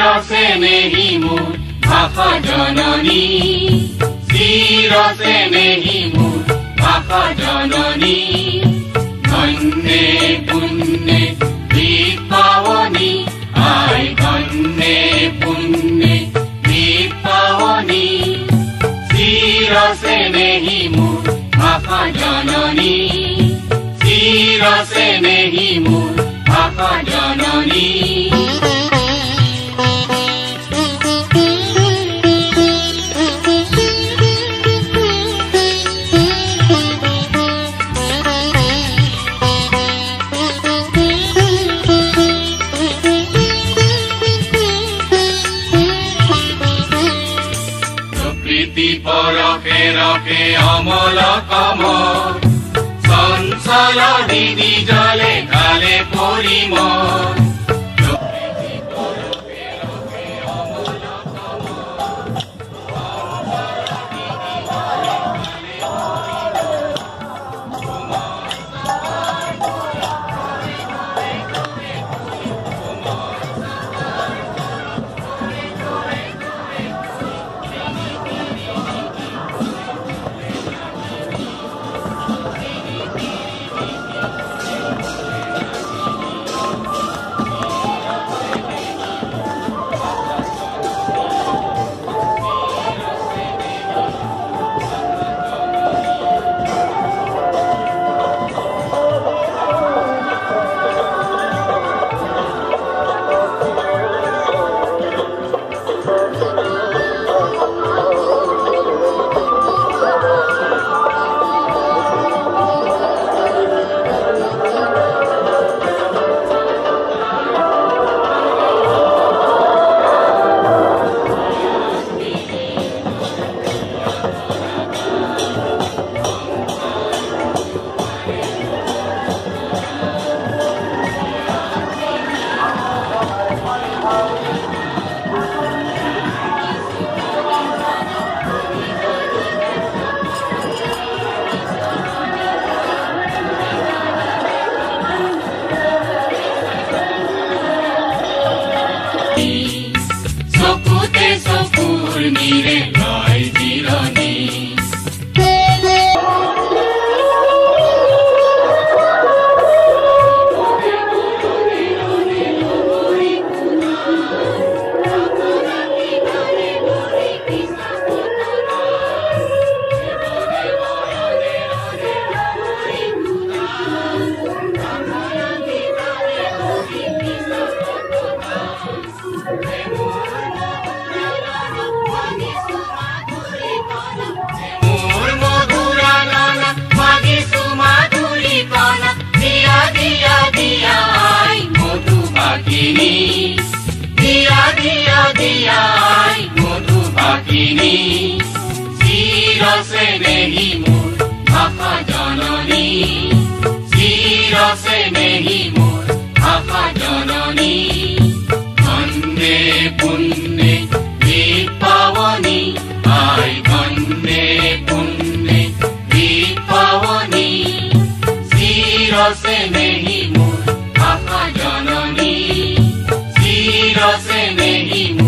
শিৰছে নেহি মোৰ ভাষা জননী শিৰছে নেহি মোৰ ভাষা জননী ধন্যে পুণ্যে বিপাৱনী আই ধন্যে পুণ্যে বিপাৱনী শিৰছে নেহি মোৰ ভাষা জননী শিৰছে নেহি মোৰ ভাষা জননী পৰকে ৰকে অমল কমল চঞ্চল দিদি জলে গালে পৰিমল শিৰছে নেহি মোৰ ভাষা জননী শিৰছে নেহি মোৰ ভাষা জননী ধন্যে পুণ্যে বিপাৱনী আই ধন্যে পুণ্যে বিপাৱনী শিৰছে নেহি মোৰ ভাষা জননী শিৰছে নেহি